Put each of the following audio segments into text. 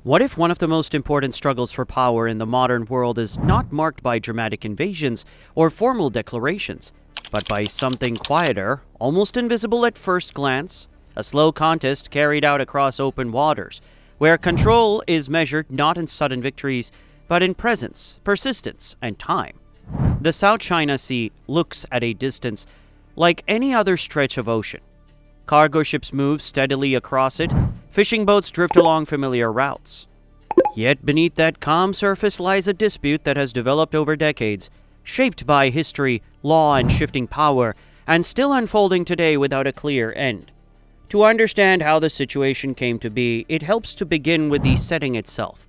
What if one of the most important struggles for power in the modern world is not marked by dramatic invasions or formal declarations, but by something quieter, almost invisible at first glance, a slow contest carried out across open waters, where control is measured not in sudden victories, but in presence, persistence, and time. The South China Sea looks at a distance like any other stretch of ocean. Cargo ships move steadily across it, fishing boats drift along familiar routes. Yet beneath that calm surface lies a dispute that has developed over decades, shaped by history, law, and shifting power, and still unfolding today without a clear end. To understand how the situation came to be, it helps to begin with the setting itself.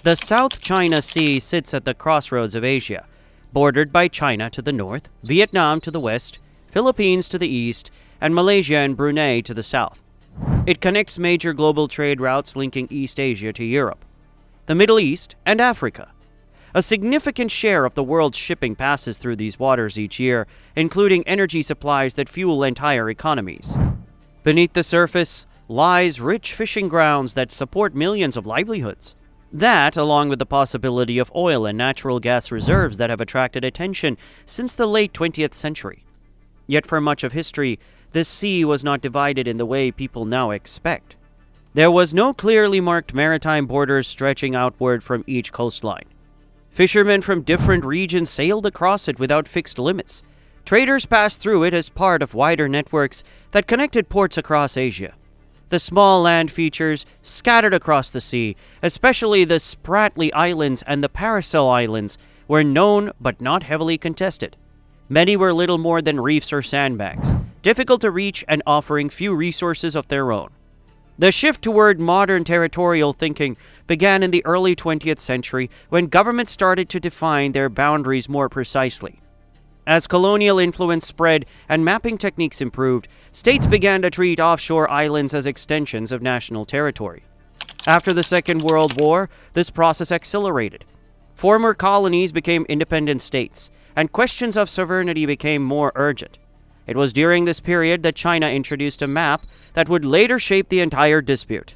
The South China Sea sits at the crossroads of Asia, bordered by China to the north, Vietnam to the west, Philippines to the east, and Malaysia and Brunei to the south. It connects major global trade routes linking East Asia to Europe, the Middle East, and Africa. A significant share of the world's shipping passes through these waters each year, including energy supplies that fuel entire economies. Beneath the surface lies rich fishing grounds that support millions of livelihoods. That, along with the possibility of oil and natural gas reserves that have attracted attention since the late 20th century. Yet for much of history, this sea was not divided in the way people now expect. There was no clearly marked maritime borders stretching outward from each coastline. Fishermen from different regions sailed across it without fixed limits. Traders passed through it as part of wider networks that connected ports across Asia. The small land features scattered across the sea, especially the Spratly Islands and the Paracel Islands, were known but not heavily contested. Many were little more than reefs or sandbanks, difficult to reach and offering few resources of their own. The shift toward modern territorial thinking began in the early 20th century when governments started to define their boundaries more precisely. As colonial influence spread and mapping techniques improved, states began to treat offshore islands as extensions of national territory. After the Second World War, this process accelerated. Former colonies became independent states, and questions of sovereignty became more urgent. It was during this period that China introduced a map that would later shape the entire dispute.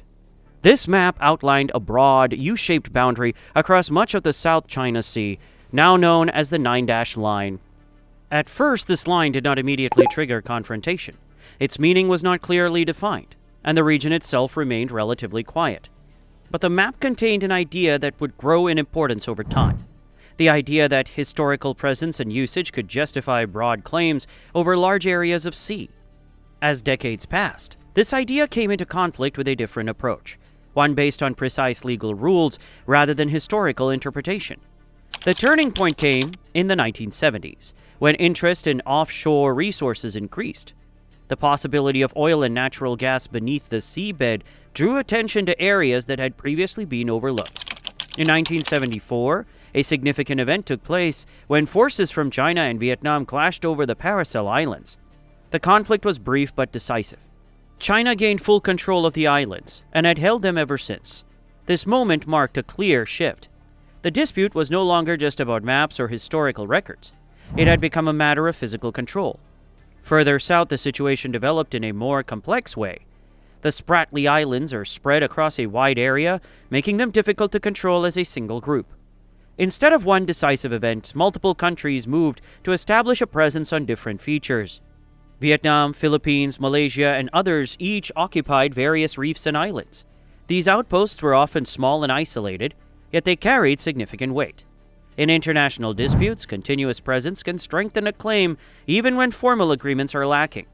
This map outlined a broad, U-shaped boundary across much of the South China Sea, now known as the Nine-Dash Line. At first, this line did not immediately trigger confrontation. Its meaning was not clearly defined, and the region itself remained relatively quiet. But the map contained an idea that would grow in importance over time. The idea that historical presence and usage could justify broad claims over large areas of sea. As decades passed, this idea came into conflict with a different approach, one based on precise legal rules rather than historical interpretation. The turning point came in the 1970s, when interest in offshore resources increased. The possibility of oil and natural gas beneath the seabed drew attention to areas that had previously been overlooked. In 1974, a significant event took place when forces from China and Vietnam clashed over the Paracel Islands. The conflict was brief but decisive. China gained full control of the islands and had held them ever since. This moment marked a clear shift. The dispute was no longer just about maps or historical records. It had become a matter of physical control. Further south, the situation developed in a more complex way. The Spratly Islands are spread across a wide area, making them difficult to control as a single group. Instead of one decisive event, multiple countries moved to establish a presence on different features. Vietnam, Philippines, Malaysia, and others each occupied various reefs and islands. These outposts were often small and isolated, yet they carried significant weight. In international disputes, continuous presence can strengthen a claim even when formal agreements are lacking.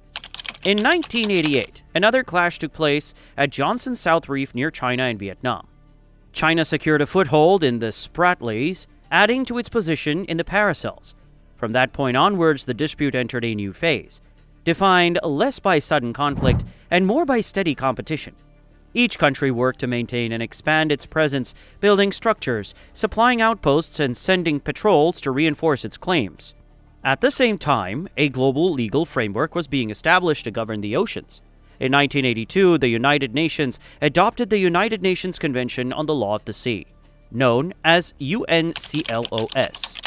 In 1988, another clash took place at Johnson's South Reef near China and Vietnam. China secured a foothold in the Spratlys, adding to its position in the Paracels. From that point onwards, the dispute entered a new phase, defined less by sudden conflict and more by steady competition. Each country worked to maintain and expand its presence, building structures, supplying outposts, and sending patrols to reinforce its claims. At the same time, a global legal framework was being established to govern the oceans. In 1982, the United Nations adopted the United Nations Convention on the Law of the Sea, known as UNCLOS.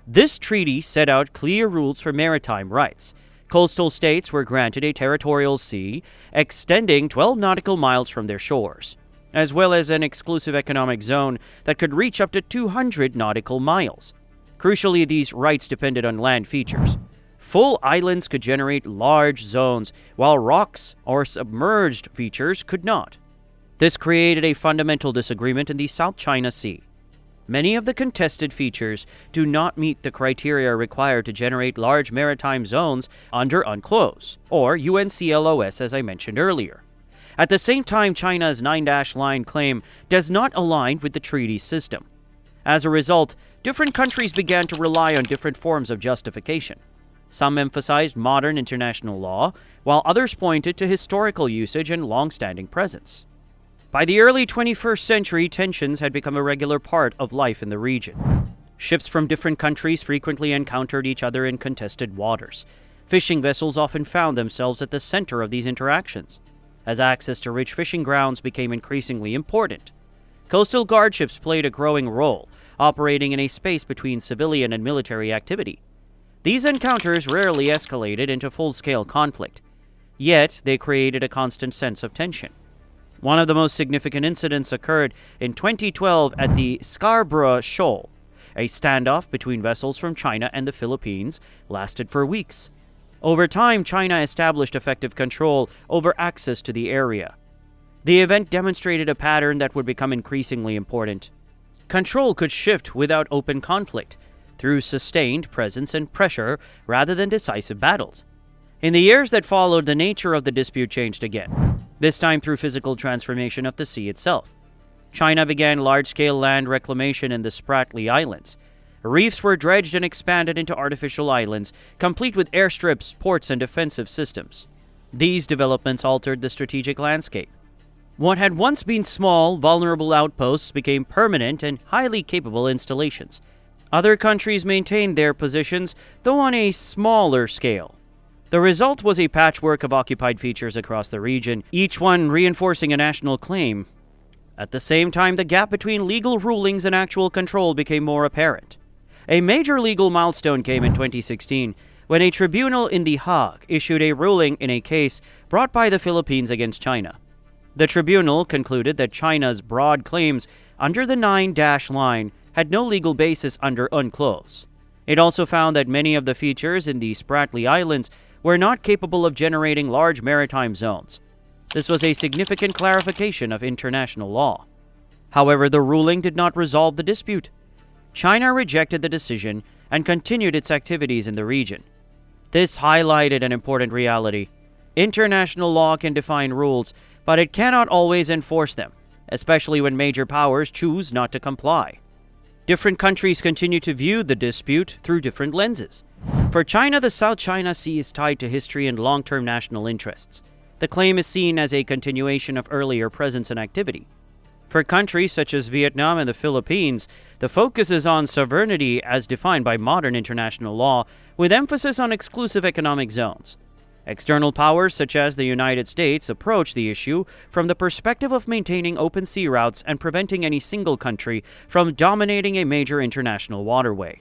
This treaty set out clear rules for maritime rights. Coastal states were granted a territorial sea extending 12 nautical miles from their shores. as well as an exclusive economic zone that could reach up to 200 nautical miles. Crucially, these rights depended on land features. Full islands could generate large zones, while rocks or submerged features could not. This created a fundamental disagreement in the South China Sea. Many of the contested features do not meet the criteria required to generate large maritime zones under UNCLOS, or UNCLOS as I mentioned earlier. At the same time, China's 9-line claim does not align with the treaty system. As a result, different countries began to rely on different forms of justification. Some emphasized modern international law, while others pointed to historical usage and long-standing presence. By the early 21st century, tensions had become a regular part of life in the region. Ships from different countries frequently encountered each other in contested waters. Fishing vessels often found themselves at the center of these interactions, as access to rich fishing grounds became increasingly important. Coastal guard ships played a growing role, operating in a space between civilian and military activity. These encounters rarely escalated into full-scale conflict, yet they created a constant sense of tension. One of the most significant incidents occurred in 2012 at the Scarborough Shoal. A standoff between vessels from China and the Philippines lasted for weeks. Over time, China established effective control over access to the area. The event demonstrated a pattern that would become increasingly important. Control could shift without open conflict, through sustained presence and pressure rather than decisive battles. In the years that followed, the nature of the dispute changed again, this time through physical transformation of the sea itself. China began large-scale land reclamation in the Spratly Islands. Reefs were dredged and expanded into artificial islands, complete with airstrips, ports, and defensive systems. These developments altered the strategic landscape. What had once been small, vulnerable outposts became permanent and highly capable installations. Other countries maintained their positions, though on a smaller scale. The result was a patchwork of occupied features across the region, each one reinforcing a national claim. At the same time, the gap between legal rulings and actual control became more apparent. A major legal milestone came in 2016, when a tribunal in The Hague issued a ruling in a case brought by the Philippines against China. The tribunal concluded that China's broad claims under the 9-line had no legal basis under UNCLOS. It also found that many of the features in the Spratly Islands were not capable of generating large maritime zones. This was a significant clarification of international law. However, the ruling did not resolve the dispute. China rejected the decision and continued its activities in the region. This highlighted an important reality. International law can define rules, but it cannot always enforce them, especially when major powers choose not to comply. Different countries continue to view the dispute through different lenses. For China, the South China Sea is tied to history and long-term national interests. The claim is seen as a continuation of earlier presence and activity. For countries such as Vietnam and the Philippines, the focus is on sovereignty as defined by modern international law, with emphasis on exclusive economic zones. External powers such as the United States approach the issue from the perspective of maintaining open sea routes and preventing any single country from dominating a major international waterway.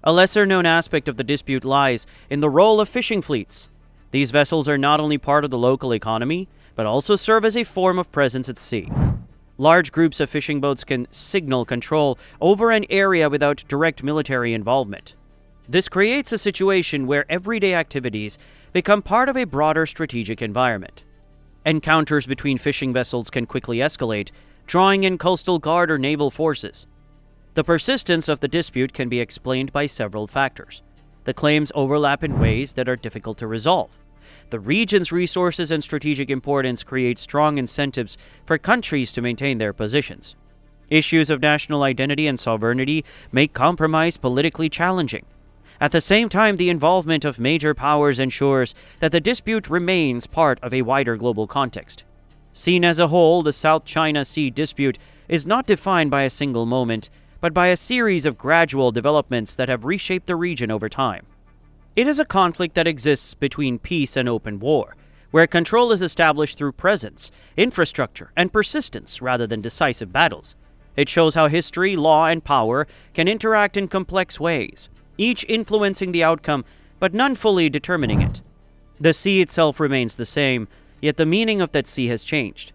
A lesser-known aspect of the dispute lies in the role of fishing fleets. These vessels are not only part of the local economy, but also serve as a form of presence at sea. Large groups of fishing boats can signal control over an area without direct military involvement. This creates a situation where everyday activities become part of a broader strategic environment. Encounters between fishing vessels can quickly escalate, drawing in coastal guard or naval forces. The persistence of the dispute can be explained by several factors. The claims overlap in ways that are difficult to resolve. The region's resources and strategic importance create strong incentives for countries to maintain their positions. Issues of national identity and sovereignty make compromise politically challenging. At the same time, the involvement of major powers ensures that the dispute remains part of a wider global context. Seen as a whole, the South China Sea dispute is not defined by a single moment, but by a series of gradual developments that have reshaped the region over time. It is a conflict that exists between peace and open war, where control is established through presence, infrastructure, and persistence rather than decisive battles. It shows how history, law, and power can interact in complex ways, each influencing the outcome, but none fully determining it. The sea itself remains the same, yet the meaning of that sea has changed.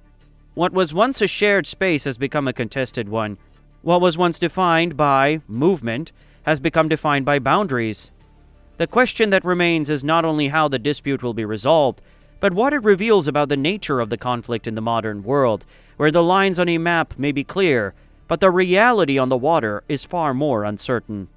What was once a shared space has become a contested one. What was once defined by movement has become defined by boundaries. The question that remains is not only how the dispute will be resolved, but what it reveals about the nature of the conflict in the modern world, where the lines on a map may be clear, but the reality on the water is far more uncertain.